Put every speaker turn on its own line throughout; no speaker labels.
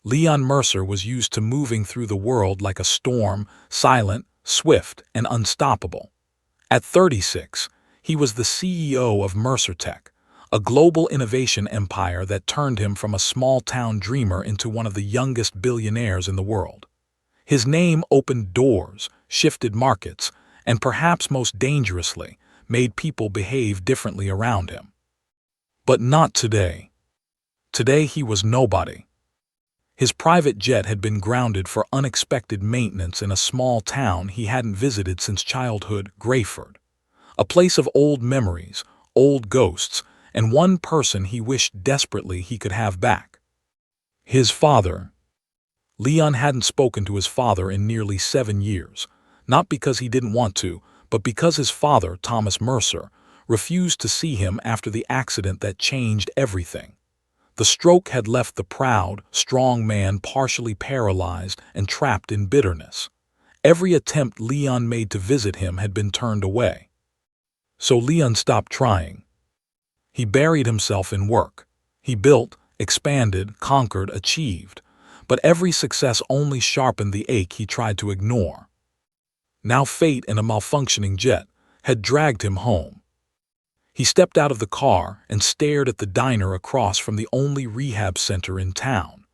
Leon Mercer was used to moving through the world like a storm, silent, swift, and unstoppable. At 36, he was the CEO of Mercer Tech, a global innovation empire that turned him from a small-town dreamer into one of the youngest billionaires in the world. His name opened doors, shifted markets, and perhaps most dangerously, made people behave differently around him. But not today. Today he was nobody. His private jet had been grounded for unexpected maintenance in a small town he hadn't visited since childhood, Grayford. A place of old memories, old ghosts, and one person he wished desperately he could have back. His father. Leon hadn't spoken to his father in nearly 7 years, not because he didn't want to, but because his father, Thomas Mercer, refused to see him after the accident that changed everything. The stroke had left the proud, strong man partially paralyzed and trapped in bitterness. Every attempt Leon made to visit him had been turned away. So Leon stopped trying. He buried himself in work. He built, expanded, conquered, achieved. But every success only sharpened the ache he tried to ignore. Now fate in a malfunctioning jet had dragged him home. He stepped out of the car and stared at the diner across from the only rehab center in town.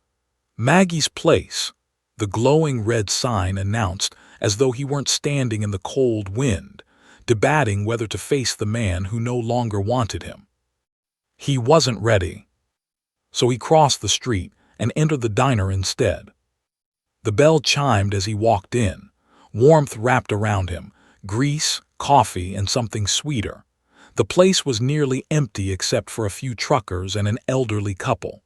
Maggie's Place, the glowing red sign announced, as though he weren't standing in the cold wind, debating whether to face the man who no longer wanted him. He wasn't ready. So he crossed the street and entered the diner instead. The bell chimed as he walked in, warmth wrapped around him, grease, coffee, and something sweeter. The place was nearly empty except for a few truckers and an elderly couple.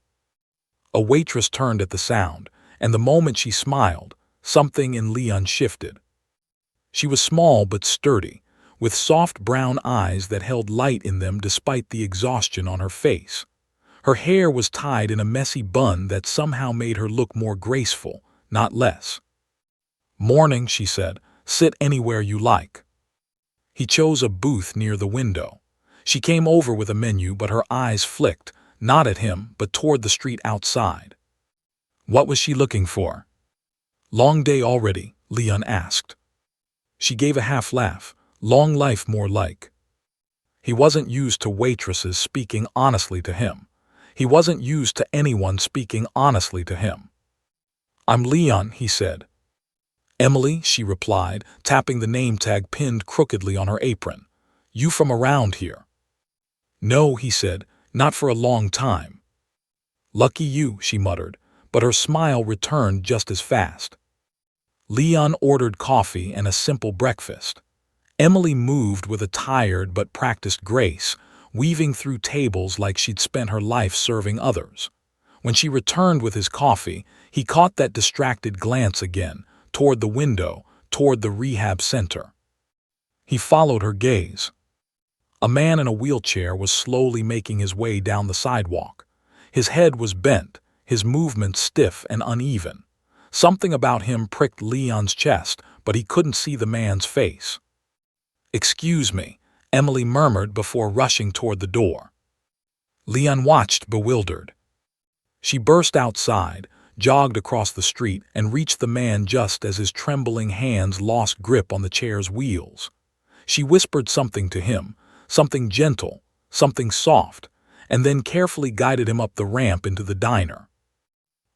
A waitress turned at the sound, and the moment she smiled, something in Leon shifted. She was small but sturdy, with soft brown eyes that held light in them despite the exhaustion on her face. Her hair was tied in a messy bun that somehow made her look more graceful, not less. "Morning," she said. "Sit anywhere you like." He chose a booth near the window. She came over with a menu, but her eyes flicked, not at him, but toward the street outside. What was she looking for? "Long day already?" Leon asked. She gave a half laugh. "Long life more like." He wasn't used to waitresses speaking honestly to him. He wasn't used to anyone speaking honestly to him. "I'm Leon," he said. "Emily," she replied, tapping the name tag pinned crookedly on her apron. "You from around here?" "No," he said, "not for a long time." "Lucky you," she muttered, but her smile returned just as fast. Leon ordered coffee and a simple breakfast. Emily moved with a tired but practiced grace, weaving through tables like she'd spent her life serving others. When she returned with his coffee, he caught that distracted glance again, toward the window, toward the rehab center. He followed her gaze. A man in a wheelchair was slowly making his way down the sidewalk. His head was bent, his movements stiff and uneven. Something about him pricked Leon's chest, but he couldn't see the man's face. "Excuse me," Emily murmured before rushing toward the door. Leon watched, bewildered. She burst outside, jogged across the street, and reached the man just as his trembling hands lost grip on the chair's wheels. She whispered something to him, something gentle, something soft, and then carefully guided him up the ramp into the diner.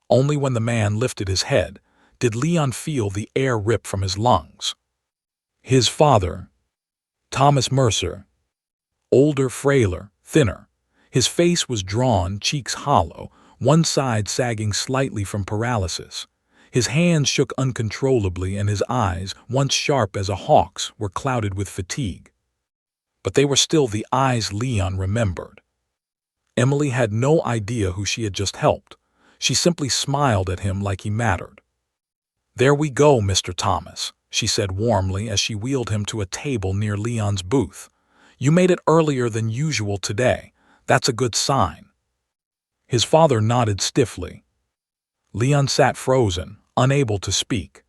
Only when the man lifted his head did Leon feel the air rip from his lungs. His father, Thomas Mercer. Older, frailer, thinner. His face was drawn, cheeks hollow, one side sagging slightly from paralysis. His hands shook uncontrollably and his eyes, once sharp as a hawk's, were clouded with fatigue. But they were still the eyes Leon remembered. Emily had no idea who she had just helped. She simply smiled at him like he mattered. "There we go, Mr. Thomas," she said warmly as she wheeled him to a table near Leon's booth. "You made it earlier than usual today. That's a good sign." His father nodded stiffly. Leon sat frozen, unable to speak.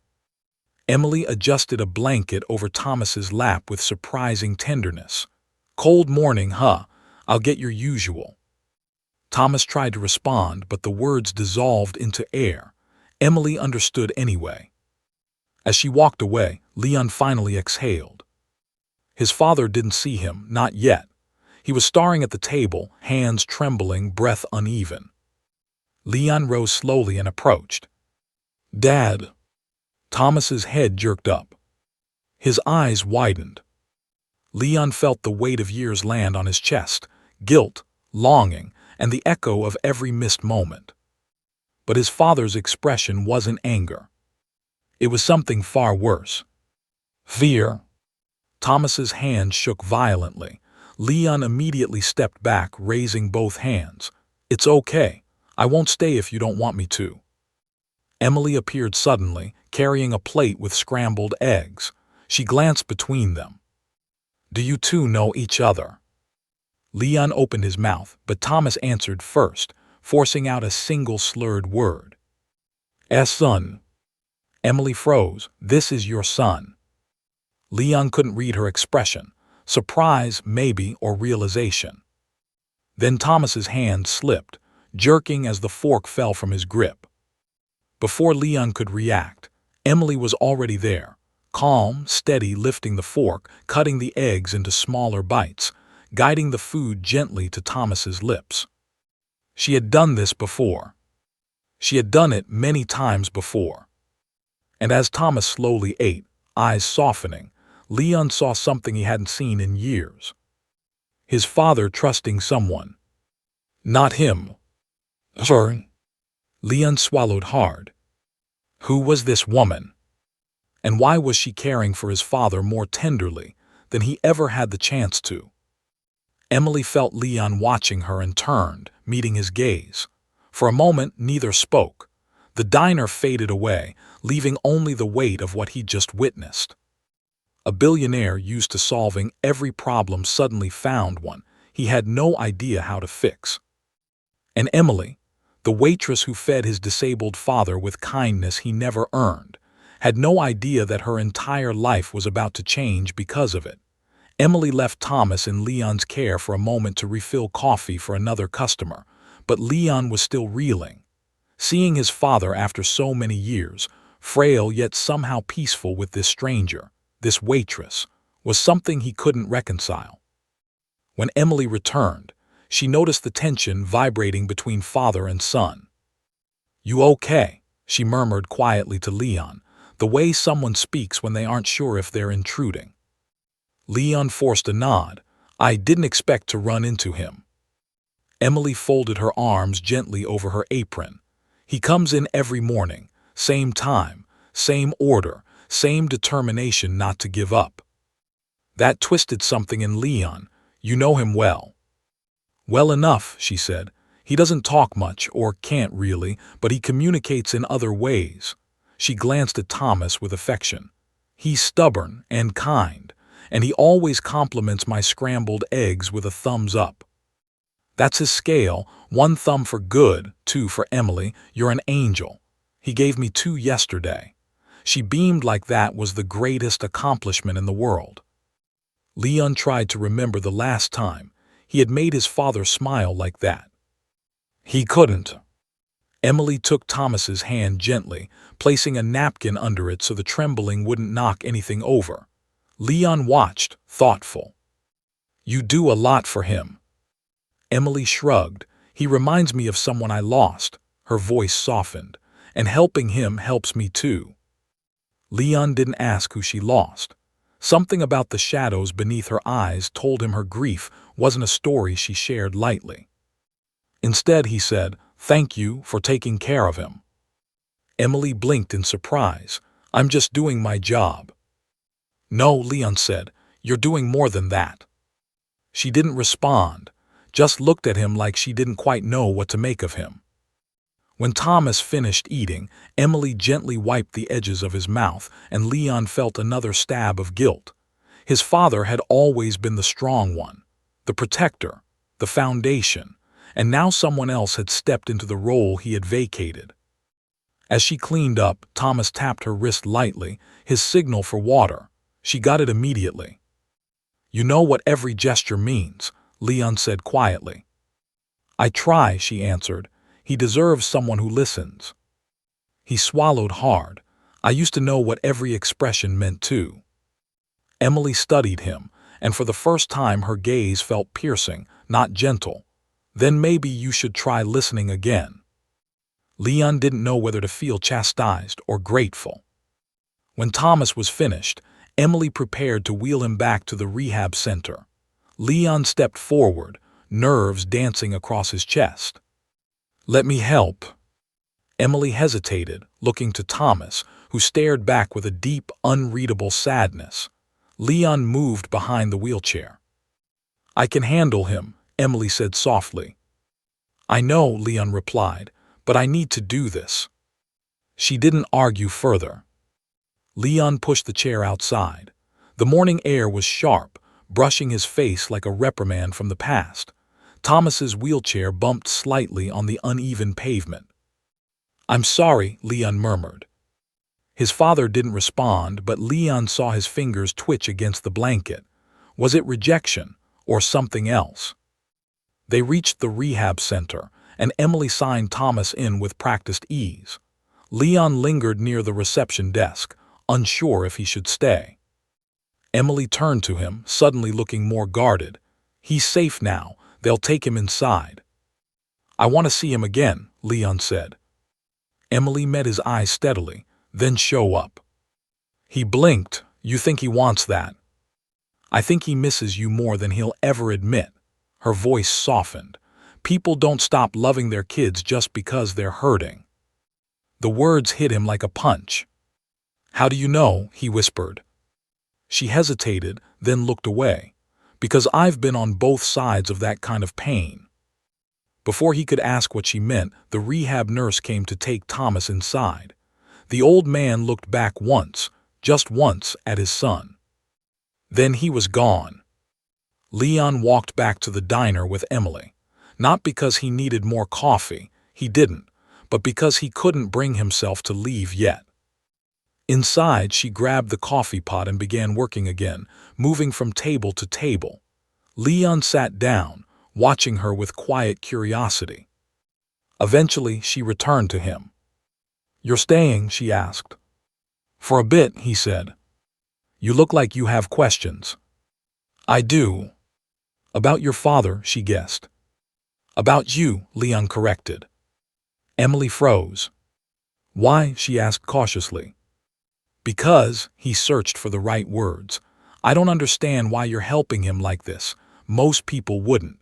Emily adjusted a blanket over Thomas's lap with surprising tenderness. "Cold morning, huh? I'll get your usual." Thomas tried to respond, but the words dissolved into air. Emily understood anyway. As she walked away, Leon finally exhaled. His father didn't see him, not yet. He was staring at the table, hands trembling, breath uneven. Leon rose slowly and approached. "Dad." Thomas's head jerked up. His eyes widened. Leon felt the weight of years land on his chest, guilt, longing, and the echo of every missed moment. But his father's expression wasn't anger. It was something far worse. Fear. Thomas's hand shook violently. Leon immediately stepped back, raising both hands. "It's okay. I won't stay if you don't want me to." Emily appeared suddenly, carrying a plate with scrambled eggs. She glanced between them. "Do you two know each other?" Leon opened his mouth, but Thomas answered first, forcing out a single slurred word. "Son." Emily froze. "This is your son." Leon couldn't read her expression. Surprise, maybe, or realization. Then Thomas's hand slipped, jerking as the fork fell from his grip. Before Leon could react, Emily was already there, calm, steady, lifting the fork, cutting the eggs into smaller bites, guiding the food gently to Thomas's lips. She had done this before. She had done it many times before. And as Thomas slowly ate, eyes softening, Leon saw something he hadn't seen in years. His father trusting someone. Not him. Sorry. Leon swallowed hard. Who was this woman? And why was she caring for his father more tenderly than he ever had the chance to? Emily felt Leon watching her and turned, meeting his gaze. For a moment, neither spoke. The diner faded away, leaving only the weight of what he'd just witnessed. A billionaire used to solving every problem suddenly found one he had no idea how to fix. And Emily, the waitress who fed his disabled father with kindness he never earned, had no idea that her entire life was about to change because of it. Emily left Thomas in Leon's care for a moment to refill coffee for another customer, but Leon was still reeling. Seeing his father after so many years, frail yet somehow peaceful with this stranger, this waitress, was something he couldn't reconcile. When Emily returned, she noticed the tension vibrating between father and son. "You okay?" she murmured quietly to Leon, the way someone speaks when they aren't sure if they're intruding. Leon forced a nod. "I didn't expect to run into him." Emily folded her arms gently over her apron. "He comes in every morning, same time, same order, same determination not to give up." That twisted something in Leon. "You know him well." "Well enough," she said. "He doesn't talk much, or can't really, but he communicates in other ways." She glanced at Thomas with affection. "He's stubborn and kind, and he always compliments my scrambled eggs with a thumbs up. That's his scale, 1 thumb for good, 2 for Emily, you're an angel. He gave me 2 yesterday." She beamed like that was the greatest accomplishment in the world. Leon tried to remember the last time he had made his father smile like that. He couldn't. Emily took Thomas's hand gently, placing a napkin under it so the trembling wouldn't knock anything over. Leon watched, thoughtful. "You do a lot for him." Emily shrugged. "He reminds me of someone I lost." Her voice softened. "And helping him helps me too." Leon didn't ask who she lost. Something about the shadows beneath her eyes told him her grief wasn't a story she shared lightly. Instead, he said, "Thank you for taking care of him." Emily blinked in surprise. "I'm just doing my job." "No," Leon said, "you're doing more than that." She didn't respond, just looked at him like she didn't quite know what to make of him. When Thomas finished eating, Emily gently wiped the edges of his mouth, and Leon felt another stab of guilt. His father had always been the strong one, the protector, the foundation, and now someone else had stepped into the role he had vacated. As she cleaned up, Thomas tapped her wrist lightly, his signal for water. She got it immediately. "You know what every gesture means," Leon said quietly. I try, she answered. He deserves someone who listens. He swallowed hard. I used to know what every expression meant too. Emily studied him, and for the first time her gaze felt piercing, not gentle. Then maybe you should try listening again. Leon didn't know whether to feel chastised or grateful. When Thomas was finished, Emily prepared to wheel him back to the rehab center. Leon stepped forward, nerves dancing across his chest. Let me help. Emily hesitated, looking to Thomas, who stared back with a deep, unreadable sadness. Leon moved behind the wheelchair. I can handle him, Emily said softly. I know, Leon replied, but I need to do this. She didn't argue further. Leon pushed the chair outside. The morning air was sharp, brushing his face like a reprimand from the past. Thomas's wheelchair bumped slightly on the uneven pavement. I'm sorry, Leon murmured. His father didn't respond, but Leon saw his fingers twitch against the blanket. Was it rejection or something else? They reached the rehab center, and Emily signed Thomas in with practiced ease. Leon lingered near the reception desk, unsure if he should stay. Emily turned to him, suddenly looking more guarded. He's safe now. They'll take him inside. I want to see him again, Leon said. Emily met his eyes steadily, then show up. He blinked. You think he wants that? I think he misses you more than he'll ever admit. Her voice softened. People don't stop loving their kids just because they're hurting. The words hit him like a punch. How do you know? He whispered. She hesitated, then looked away. Because I've been on both sides of that kind of pain. Before he could ask what she meant, the rehab nurse came to take Thomas inside. The old man looked back once, just once, at his son. Then he was gone. Leon walked back to the diner with Emily. Not because he needed more coffee, he didn't, but because he couldn't bring himself to leave yet. Inside, she grabbed the coffee pot and began working again, moving from table to table. Leon sat down, watching her with quiet curiosity. Eventually, she returned to him. You're staying? She asked. For a bit, he said. You look like you have questions. I do. About your father, she guessed. About you, Leon corrected. Emily froze. Why? She asked cautiously. Because, he searched for the right words. I don't understand why you're helping him like this. Most people wouldn't.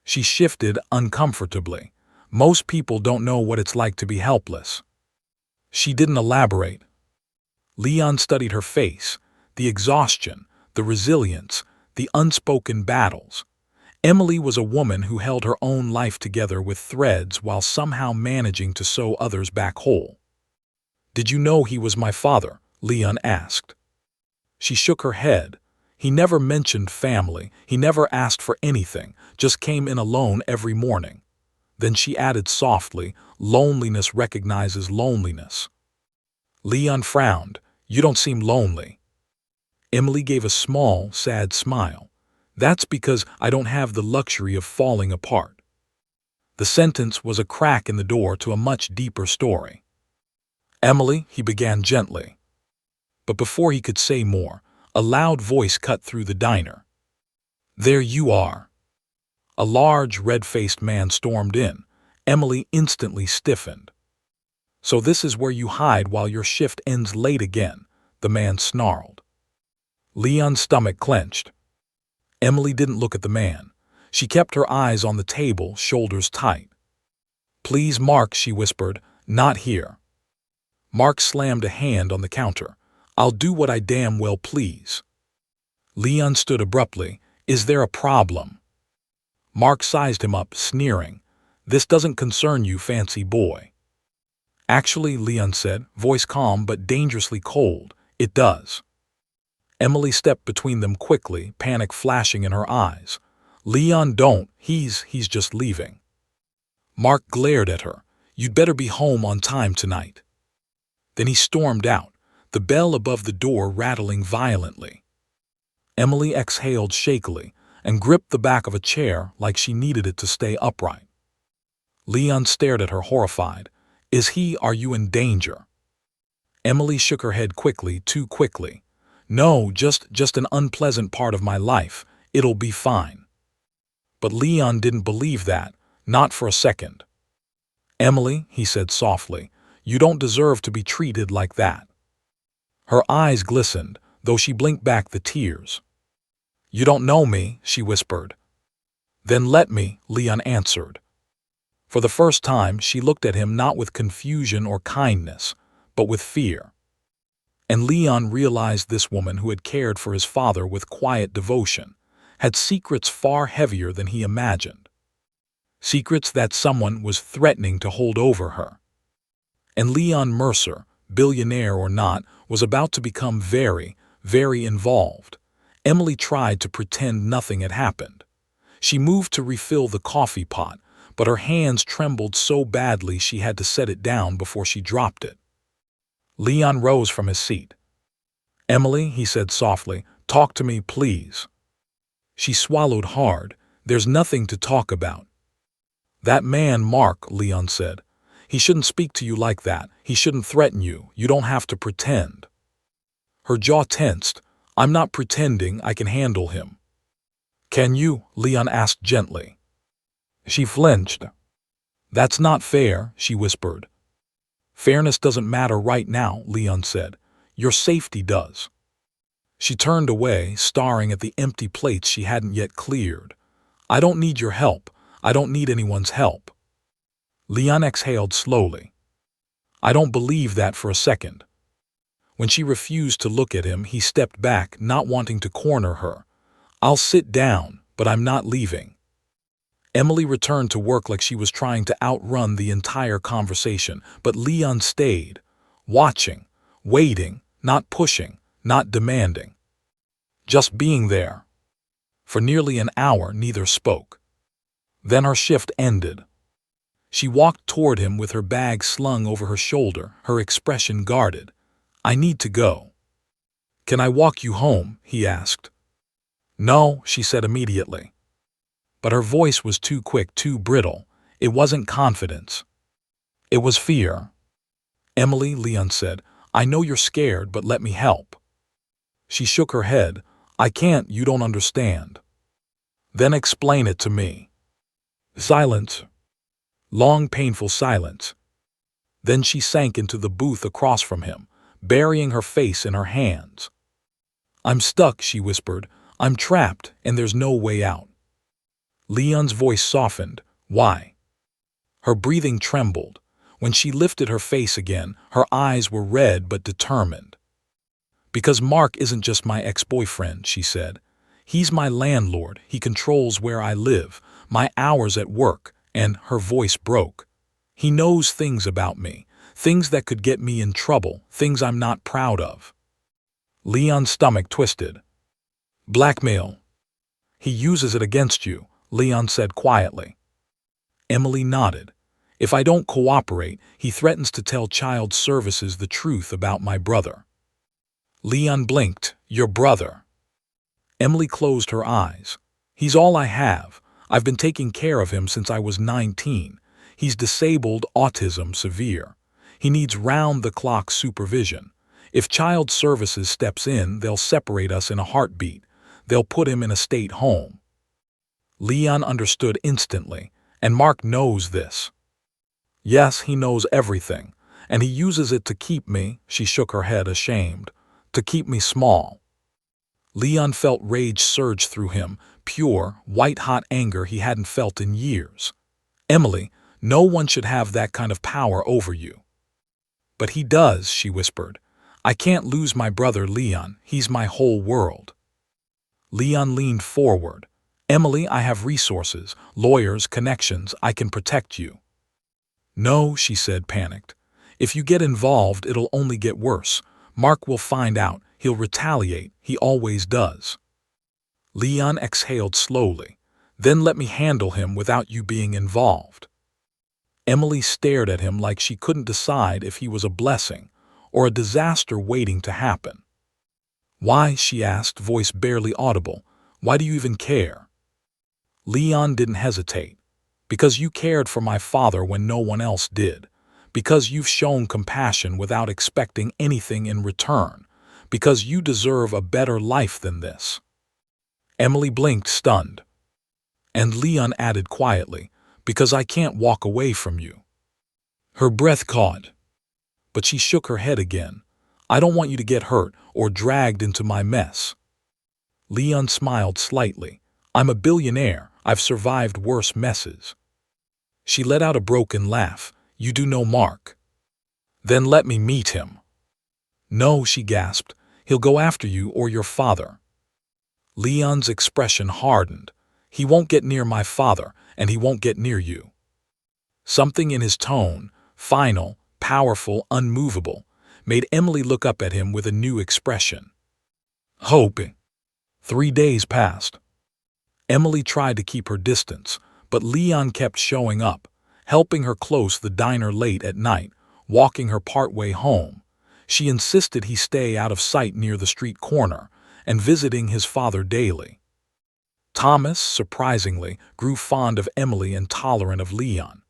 She shifted uncomfortably. Most people don't know what it's like to be helpless. She didn't elaborate. Leon studied her face, the exhaustion, the resilience, the unspoken battles. Emily was a woman who held her own life together with threads while somehow managing to sew others back whole. Did you know he was my father? Leon asked. She shook her head. He never mentioned family. He never asked for anything, just came in alone every morning. Then she added softly, loneliness recognizes loneliness. Leon frowned. You don't seem lonely. Emily gave a small, sad smile. That's because I don't have the luxury of falling apart. The sentence was a crack in the door to a much deeper story. Emily, he began gently. But before he could say more, a loud voice cut through the diner. There you are. A large, red-faced man stormed in. Emily instantly stiffened. So this is where you hide while your shift ends late again, the man snarled. Leon's stomach clenched. Emily didn't look at the man. She kept her eyes on the table, shoulders tight. Please, Mark, she whispered, not here. Mark slammed a hand on the counter. I'll do what I damn well please. Leon stood abruptly. Is there a problem? Mark sized him up, sneering. This doesn't concern you, fancy boy. Actually, Leon said, voice calm but dangerously cold, it does. Emily stepped between them quickly, panic flashing in her eyes. Leon, don't, he's just leaving. Mark glared at her. You'd better be home on time tonight. Then he stormed out, the bell above the door rattling violently. Emily exhaled shakily. and gripped the back of a chair like she needed it to stay upright. Leon stared at her horrified. Are you in danger? Emily shook her head quickly, too quickly. No, just an unpleasant part of my life. It'll be fine. But Leon didn't believe that, not for a second. Emily, he said softly, you don't deserve to be treated like that. Her eyes glistened, though she blinked back the tears. You don't know me, she whispered. Then let me, Leon answered. For the first time, she looked at him not with confusion or kindness, but with fear. And Leon realized this woman who had cared for his father with quiet devotion had secrets far heavier than he imagined. Secrets that someone was threatening to hold over her. And Leon Mercer, billionaire or not, was about to become very, very involved. Emily tried to pretend nothing had happened. She moved to refill the coffee pot, but her hands trembled so badly she had to set it down before she dropped it. Leon rose from his seat. Emily, he said softly, talk to me, please. She swallowed hard. There's nothing to talk about. That man, Mark, Leon said. He shouldn't speak to you like that. He shouldn't threaten you. You don't have to pretend. Her jaw tensed. I'm not pretending. I can handle him. Can you? Leon asked gently. She flinched. That's not fair, she whispered. Fairness doesn't matter right now, Leon said. Your safety does. She turned away, staring at the empty plates she hadn't yet cleared. I don't need your help. I don't need anyone's help. Leon exhaled slowly. I don't believe that for a second. When she refused to look at him, he stepped back, not wanting to corner her. I'll sit down, but I'm not leaving. Emily returned to work like she was trying to outrun the entire conversation, but Leon stayed, watching, waiting, not pushing, not demanding. Just being there. For nearly an hour, neither spoke. Then her shift ended. She walked toward him with her bag slung over her shoulder, her expression guarded. I need to go. Can I walk you home? He asked. No, she said immediately. But her voice was too quick, too brittle. It wasn't confidence. It was fear. Emily, Leon said, I know you're scared, but let me help. She shook her head. I can't, you don't understand. Then explain it to me. Silence. Long, painful silence. Then she sank into the booth across from him, burying her face in her hands. I'm stuck, she whispered. I'm trapped, and there's no way out. Leon's voice softened. Why? Her breathing trembled. When she lifted her face again, her eyes were red but determined. Because Mark isn't just my ex-boyfriend, she said. He's my landlord. He controls where I live, my hours at work, and her voice broke. He knows things about me, things that could get me in trouble, things I'm not proud of. Leon's stomach twisted. Blackmail. He uses it against you, Leon said quietly. Emily nodded. If I don't cooperate, he threatens to tell child services the truth about my brother. Leon blinked. Your brother. Emily closed her eyes. He's all I have. I've been taking care of him since I was 19. He's disabled, autism severe. He needs round-the-clock supervision. If child services steps in, they'll separate us in a heartbeat. They'll put him in a state home. Leon understood instantly, and Mark knows this. Yes, he knows everything, and he uses it to keep me, she shook her head ashamed, to keep me small. Leon felt rage surge through him, pure, white-hot anger he hadn't felt in years. Emily, no one should have that kind of power over you. But he does, she whispered. I can't lose my brother Leon, he's my whole world. Leon leaned forward. Emily, I have resources, lawyers, connections, I can protect you. No, she said, panicked. If you get involved, it'll only get worse. Mark will find out, he'll retaliate, he always does. Leon exhaled slowly. Then let me handle him without you being involved. Emily stared at him like she couldn't decide if he was a blessing or a disaster waiting to happen. Why, she asked, voice barely audible, why do you even care? Leon didn't hesitate. Because you cared for my father when no one else did. Because you've shown compassion without expecting anything in return. Because you deserve a better life than this. Emily blinked, stunned. And Leon added quietly, because I can't walk away from you. Her breath caught. But she shook her head again. I don't want you to get hurt or dragged into my mess. Leon smiled slightly. I'm a billionaire. I've survived worse messes. She let out a broken laugh. You do know Mark. Then let me meet him. No, she gasped. He'll go after you or your father. Leon's expression hardened. He won't get near my father, and he won't get near you. Something in his tone, final, powerful, unmovable, made Emily look up at him with a new expression. Hoping. 3 days passed. Emily tried to keep her distance, but Leon kept showing up, helping her close the diner late at night, walking her partway home. She insisted he stay out of sight near the street corner, and visiting his father daily. Thomas, surprisingly, grew fond of Emily and tolerant of Leon.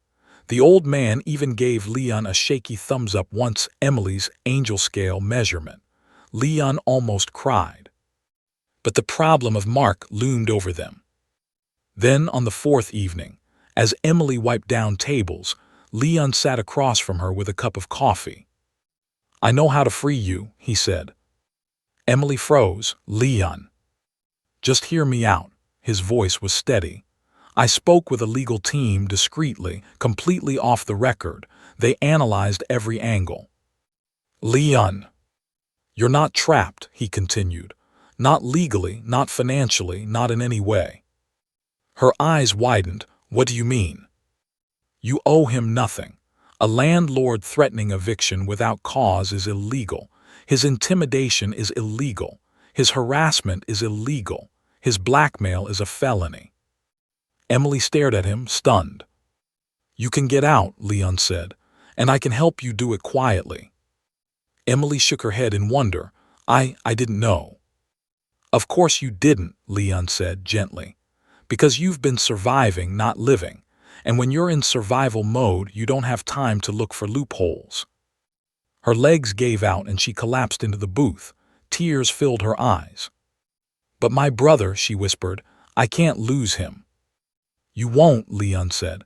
The old man even gave Leon a shaky thumbs up once Emily's angel scale measurement. Leon almost cried. But the problem of Mark loomed over them. Then, on the 4th evening, as Emily wiped down tables, Leon sat across from her with a cup of coffee. I know how to free you, he said. Emily froze. Leon. Just hear me out. His voice was steady. I spoke with a legal team discreetly, completely off the record. They analyzed every angle. Leon. You're not trapped, he continued. Not legally, not financially, not in any way. Her eyes widened. What do you mean? You owe him nothing. A landlord threatening eviction without cause is illegal. His intimidation is illegal. His harassment is illegal. His blackmail is a felony. Emily stared at him, stunned. You can get out, Leon said, and I can help you do it quietly. Emily shook her head in wonder. I didn't know. Of course you didn't, Leon said gently. Because you've been surviving, not living. And when you're in survival mode, you don't have time to look for loopholes. Her legs gave out and she collapsed into the booth. Tears filled her eyes. But my brother, she whispered, I can't lose him. You won't, Leon said.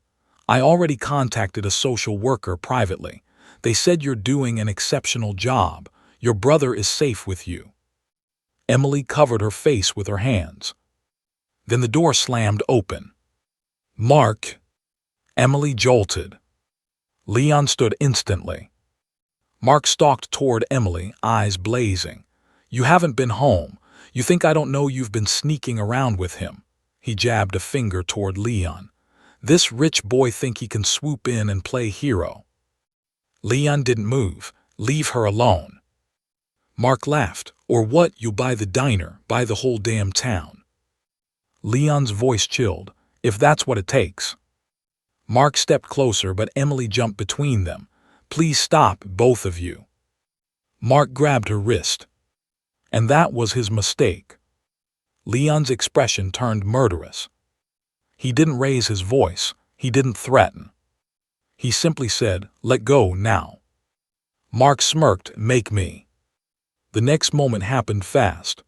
I already contacted a social worker privately. They said you're doing an exceptional job. Your brother is safe with you. Emily covered her face with her hands. Then the door slammed open. Mark. Emily jolted. Leon stood instantly. Mark stalked toward Emily, eyes blazing. You haven't been home. You think I don't know you've been sneaking around with him? He jabbed a finger toward Leon. This rich boy think he can swoop in and play hero. Leon didn't move. Leave her alone. Mark laughed. Or what, you'll buy the diner, buy the whole damn town. Leon's voice chilled. If that's what it takes. Mark stepped closer, but Emily jumped between them. Please stop, both of you. Mark grabbed her wrist. And that was his mistake. Leon's expression turned murderous. He didn't raise his voice. He didn't threaten. He simply said, let go now. Mark smirked, make me. The next moment happened fast.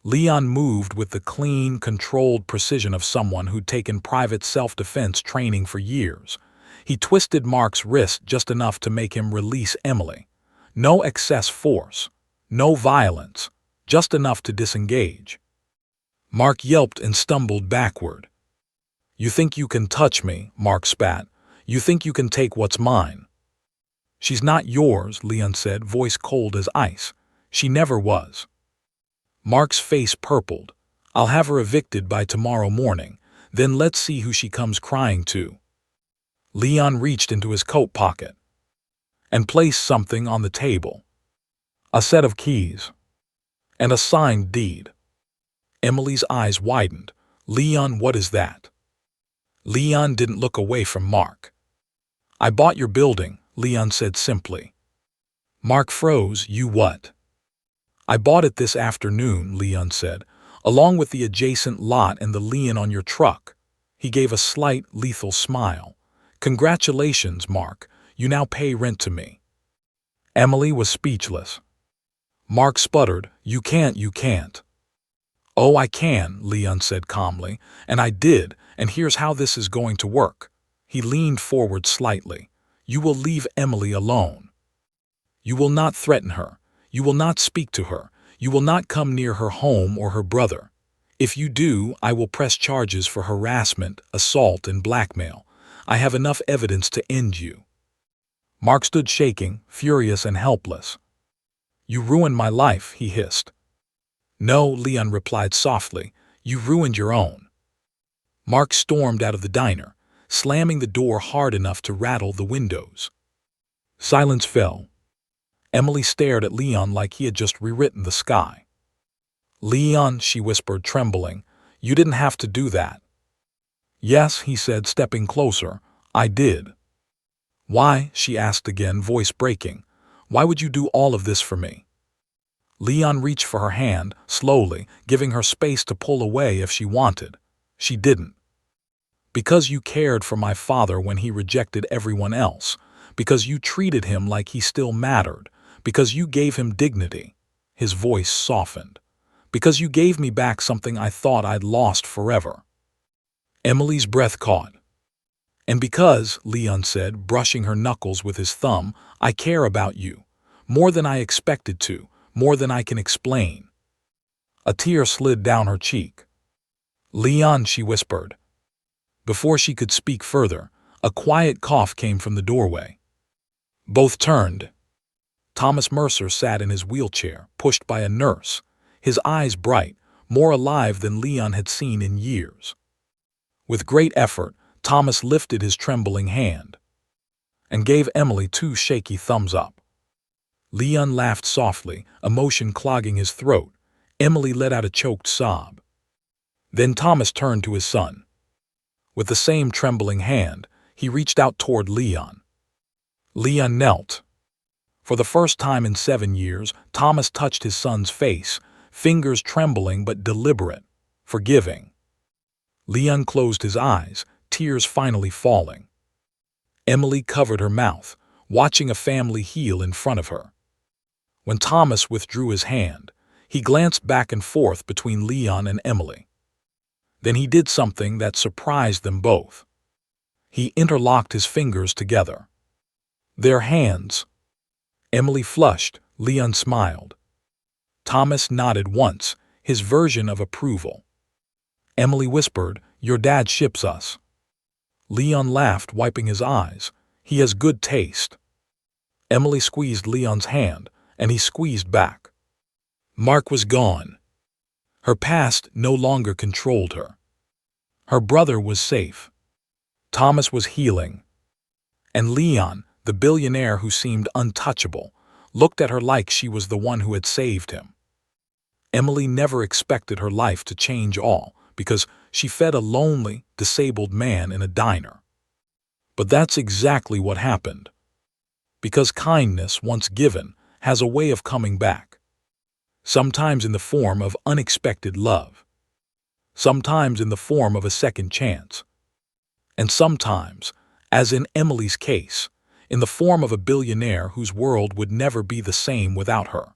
Leon moved with the clean, controlled precision of someone who'd taken private self-defense training for years. He twisted Mark's wrist just enough to make him release Emily. No excess force. No violence. Just enough to disengage. Mark yelped and stumbled backward. You think you can touch me, Mark spat. You think you can take what's mine. She's not yours, Leon said, voice cold as ice. She never was. Mark's face purpled. I'll have her evicted by tomorrow morning. Then let's see who she comes crying to. Leon reached into his coat pocket and placed something on the table. A set of keys and a signed deed. Emily's eyes widened. Leon, what is that? Leon didn't look away from Mark. I bought your building, Leon said simply. Mark froze. You what? I bought it this afternoon, Leon said, along with the adjacent lot and the lien on your truck. He gave a slight, lethal smile. Congratulations, Mark. You now pay rent to me. Emily was speechless. Mark sputtered, you can't. Oh, I can, Leon said calmly, and I did, and here's how this is going to work. He leaned forward slightly. You will leave Emily alone. You will not threaten her. You will not speak to her. You will not come near her home or her brother. If you do, I will press charges for harassment, assault, and blackmail. I have enough evidence to end you. Mark stood shaking, furious and helpless. You ruined my life, he hissed. No, Leon replied softly. You ruined your own. Mark stormed out of the diner, slamming the door hard enough to rattle the windows. Silence fell. Emily stared at Leon like he had just rewritten the sky. Leon, she whispered, trembling, you didn't have to do that. Yes, he said, stepping closer, I did. Why? She asked again, voice breaking. Why would you do all of this for me? Leon reached for her hand, slowly, giving her space to pull away if she wanted. She didn't. Because you cared for my father when he rejected everyone else. Because you treated him like he still mattered. Because you gave him dignity. His voice softened. Because you gave me back something I thought I'd lost forever. Emily's breath caught. And because, Leon said, brushing her knuckles with his thumb, I care about you. More than I expected to. More than I can explain. A tear slid down her cheek. Leon, she whispered. Before she could speak further, a quiet cough came from the doorway. Both turned. Thomas Mercer sat in his wheelchair, pushed by a nurse, his eyes bright, more alive than Leon had seen in years. With great effort, Thomas lifted his trembling hand and gave Emily 2 shaky thumbs up. Leon laughed softly, emotion clogging his throat. Emily let out a choked sob. Then Thomas turned to his son. With the same trembling hand, he reached out toward Leon. Leon knelt. For the first time in 7 years, Thomas touched his son's face, fingers trembling but deliberate, forgiving. Leon closed his eyes, tears finally falling. Emily covered her mouth, watching a family heal in front of her. When Thomas withdrew his hand, he glanced back and forth between Leon and Emily. Then he did something that surprised them both. He interlocked his fingers together. Their hands. Emily flushed, Leon smiled. Thomas nodded once, his version of approval. Emily whispered, your dad ships us. Leon laughed, wiping his eyes. He has good taste. Emily squeezed Leon's hand, and he squeezed back. Mark was gone. Her past no longer controlled her. Her brother was safe. Thomas was healing. And Leon, the billionaire who seemed untouchable, looked at her like she was the one who had saved him. Emily never expected her life to change all because she fed a lonely, disabled man in a diner. But that's exactly what happened. Because kindness, once given, has a way of coming back. Sometimes in the form of unexpected love. Sometimes in the form of a second chance. And sometimes, as in Emily's case, in the form of a billionaire whose world would never be the same without her.